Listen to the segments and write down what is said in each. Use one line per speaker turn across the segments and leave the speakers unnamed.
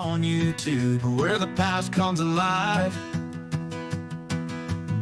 on YouTube, where the past comes alive.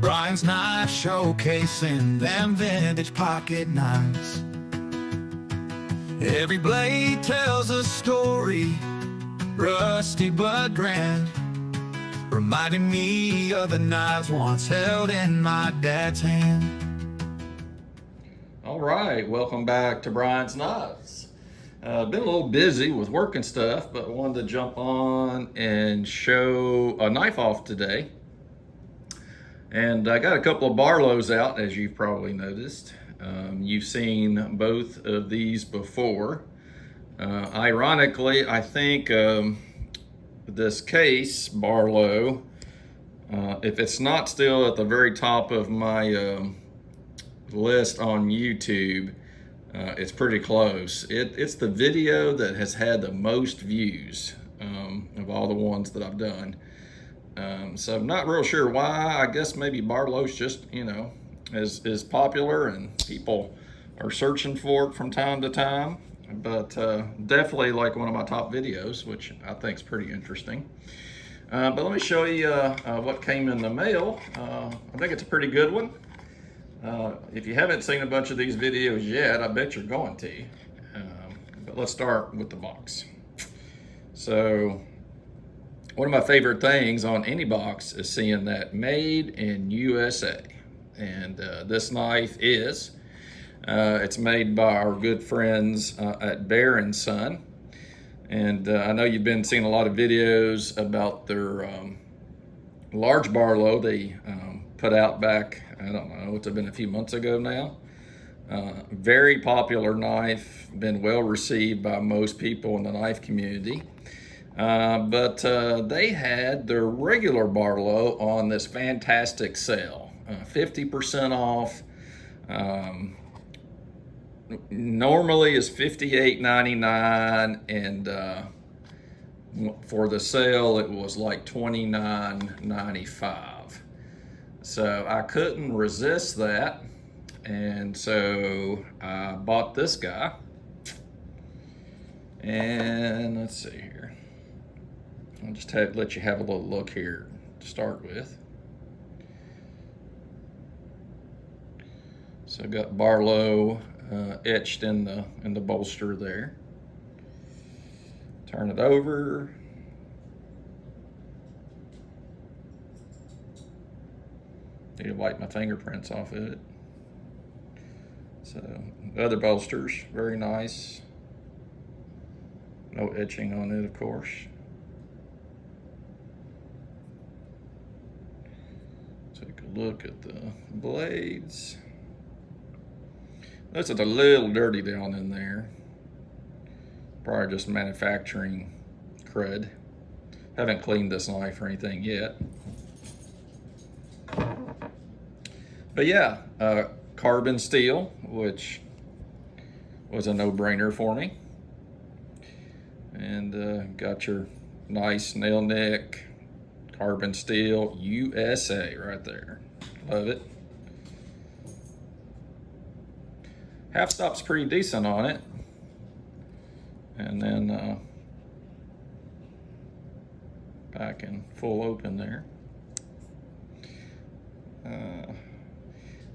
Brian's Knife showcasing them vintage pocket knives. Every blade tells a story, rusty but grand, reminding me of the knives once held in my dad's hand.
All right, welcome back to Brian's Knives. Been a little busy with work and stuff, but wanted to jump on and show a knife off today. And I got a couple of Barlows out, as you've probably noticed. You've seen both of these before. Ironically, I think this case, Barlow, if it's not still at the very top of my list on YouTube, it's pretty close. It's the video that has had the most views of all the ones that I've done. So I'm not real sure why. I guess maybe Barlow's just, is popular and people are searching for it from time to time. But definitely like one of my top videos, which I think is pretty interesting. But let me show you what came in the mail. I think it's a pretty good one. If you haven't seen a bunch of these videos yet, I bet you're going to. But let's start with the box. So one of my favorite things on any box is seeing that made in USA. And this knife is, it's made by our good friends at Bear & Son. And I know you've been seeing a lot of videos about their large Barlow they put out back, I don't know, it's been a few months ago now. Very popular knife, been well received by most people in the knife community. But they had their regular Barlow on this fantastic sale, 50% off. Normally is $58.99, and for the sale it was like $29.95. So I couldn't resist that, and so I bought this guy. And let's see here. I'll just let you have a little look here to start with. So I've got Barlow etched in the bolster there. Turn it over. Need to wipe my fingerprints off of it. So the other bolsters, very nice. No etching on it, of course. Take a look at the blades. This is a little dirty down in there. Probably just manufacturing crud. Haven't cleaned this knife or anything yet. But yeah, carbon steel, which was a no-brainer for me. And got your nice nail nick, carbon steel, USA right there. Love it. Half stop's pretty decent on it. And then back in full open there.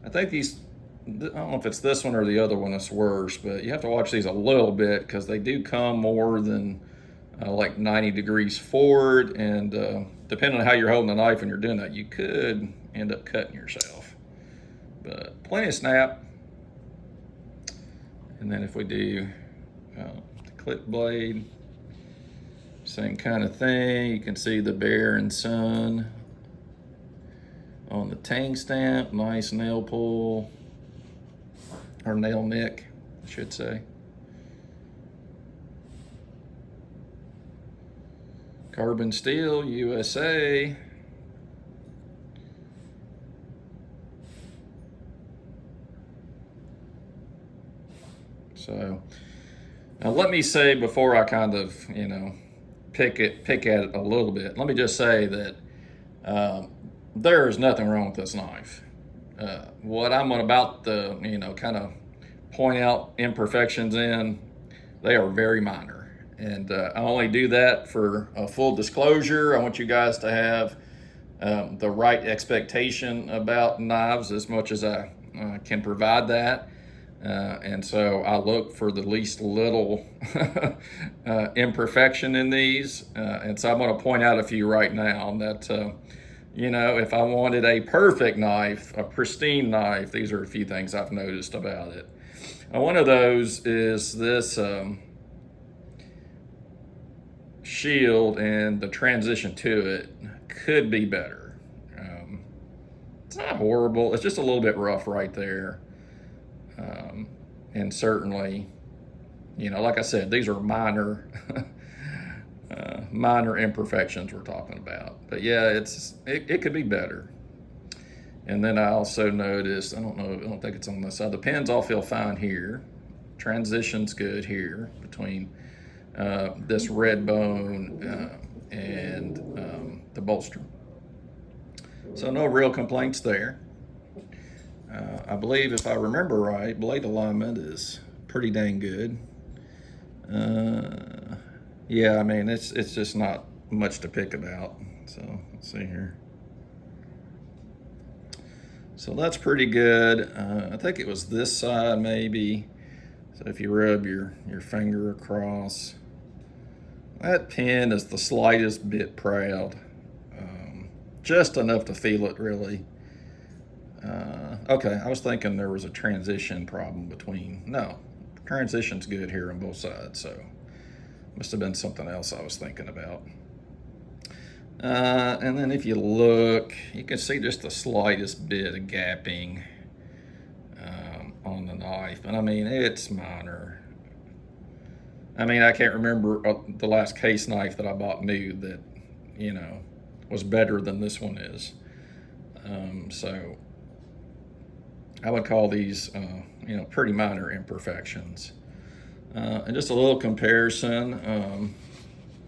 I think these, I don't know if it's this one or the other one that's worse, but you have to watch these a little bit because they do come more than like 90 degrees forward, and depending on how you're holding the knife when you're doing that, you could end up cutting yourself. But plenty of snap. And then if we do the clip blade, same kind of thing. You can see the Bear & Son on the tang stamp, nice nail pull, or nail nick, I should say. Carbon steel, USA. So now let me say, before I kind of, pick at it a little bit, let me just say that there is nothing wrong with this knife. What I'm about to, kind of point out imperfections in, they are very minor. And I only do that for full disclosure. I want you guys to have the right expectation about knives as much as I can provide that. And so I look for the least little imperfection in these. And so I'm going to point out a few right now that, you know, if I wanted a perfect knife, a pristine knife, these are a few things I've noticed about it. One of those is this shield, and the transition to it could be better. It's not horrible. It's just a little bit rough right there. And certainly, you know, like I said, these are minor minor imperfections we're talking about. But yeah, it could be better. And then I also noticed, I don't think it's on this side, the pins all feel fine here. Transition's good here between this red bone and the bolster. So no real complaints there. I believe, if I remember right, blade alignment is pretty dang good. Yeah, I mean, it's just not much to pick about. So let's see here. So that's pretty good. I think it was this side maybe. So if you rub your finger across, that pin is the slightest bit proud. Just enough to feel it, really. Okay, I was thinking there was a transition problem between. No, transition's good here on both sides, so must have been something else I was thinking about. And then if you look, you can see just the slightest bit of gapping on the knife. And I mean, it's minor. I mean, I can't remember the last case knife that I bought new that, you know, was better than this one is. So I would call these, you know, pretty minor imperfections. And just a little comparison,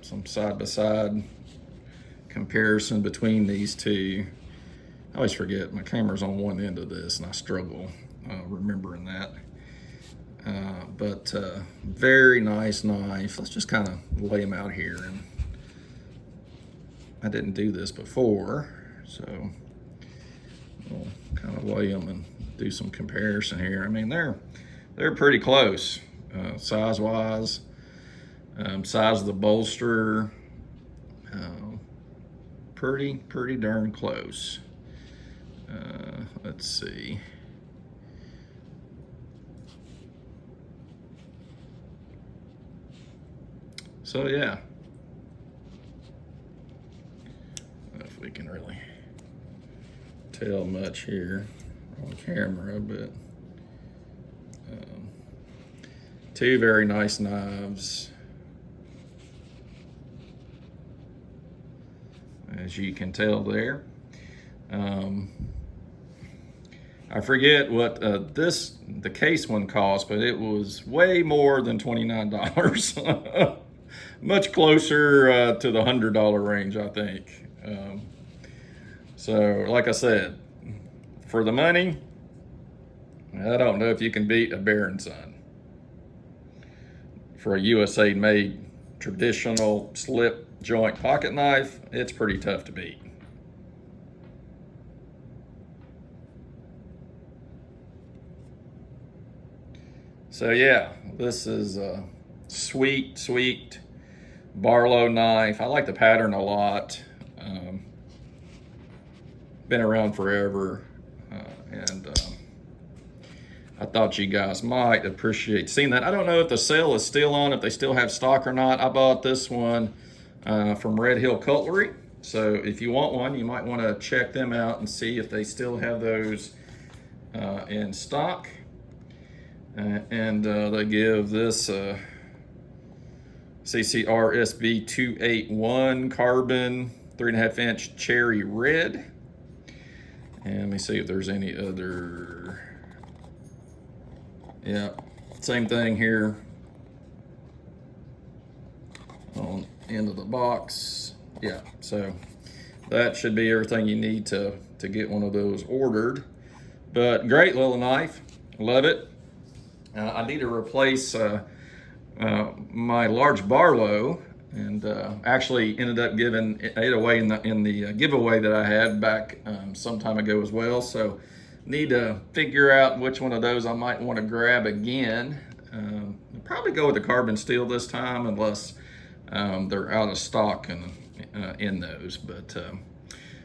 some side-by-side comparison between these two. I always forget my camera's on one end of this, and I struggle remembering that. But very nice knife. Let's just kind of lay them out here. And I didn't do this before, so we'll kind of lay them and do some comparison here. I mean, they're pretty close size-wise. Size of the bolster, pretty darn close. Let's see. So yeah, if we can really tell much here on camera, but two very nice knives, as you can tell there. I forget what the case one cost, but it was way more than $29. Much closer to the $100 range, I think. So, like I said, for the money, I don't know if you can beat a Baron Son. For a USA-made traditional slip joint pocket knife, it's pretty tough to beat. So yeah, this is a sweet Barlow knife. I like the pattern a lot. Been around forever, and I thought you guys might appreciate seeing that. I don't know if the sale is still on, if they still have stock or not. I bought this one from Red Hill Cutlery. So if you want one, you might want to check them out and see if they still have those in stock. And they give this CCRSB 281 carbon 3.5-inch cherry red. And let me see if there's any other. Yeah, same thing here on the end of the box. Yeah, so that should be everything you need to get one of those ordered. But great little knife, love it. I need to replace my large Barlow, and actually ended up giving it away in the giveaway that I had back some time ago as well. So need to figure out which one of those I might want to grab again. Probably go with the carbon steel this time, unless they're out of stock in those. But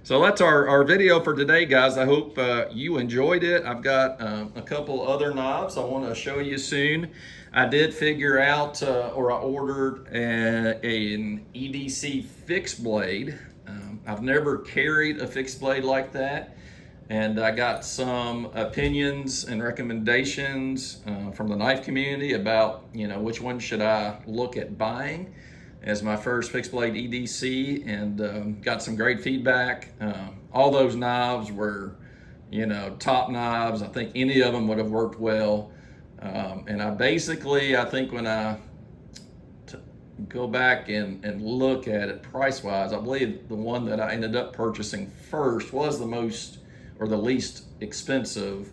so that's our video for today, guys. I hope you enjoyed it. I've got a couple other knobs I want to show you soon. I did figure out, or I ordered an EDC fixed blade. I've never carried a fixed blade like that, and I got some opinions and recommendations from the knife community about, which one should I look at buying as my first fixed blade EDC, and got some great feedback. All those knives were, top knives. I think any of them would have worked well. And I think when I go back and look at it price-wise, I believe the one that I ended up purchasing first was the most, or the least expensive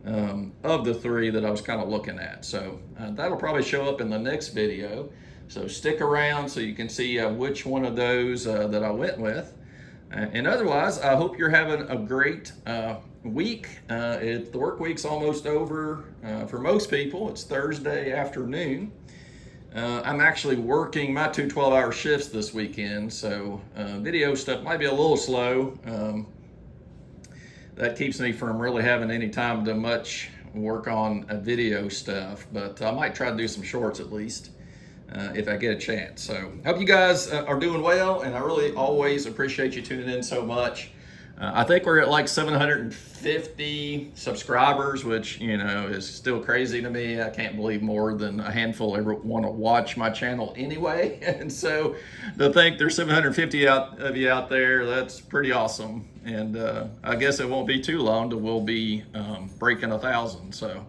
of the three that I was kind of looking at. So that'll probably show up in the next video. So stick around so you can see which one of those that I went with. And otherwise, I hope you're having a great week. The work week's almost over for most people. It's Thursday afternoon. I'm actually working my 2 12-hour shifts this weekend, so video stuff might be a little slow. That keeps me from really having any time to much work on video stuff, but I might try to do some shorts at least if I get a chance. So hope you guys are doing well, and I really always appreciate you tuning in so much. I think we're at like 750 subscribers, which, is still crazy to me. I can't believe more than a handful ever want to watch my channel anyway. And so to think there's 750 of you out there, that's pretty awesome. And I guess it won't be too long till we'll be breaking 1,000. So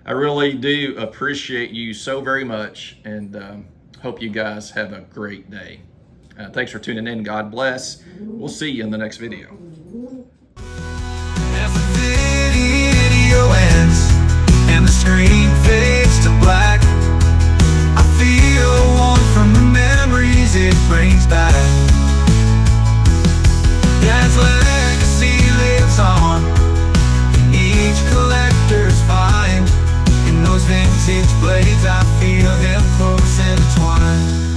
I really do appreciate you so very much, and hope you guys have a great day. Thanks for tuning in. God bless. We'll see you in the next video.
As the video ends and the screen fades to black, I feel warm from the memories it brings back. Dad's legacy lives on in each collector's find. In those vintage blades, I feel them close entwined.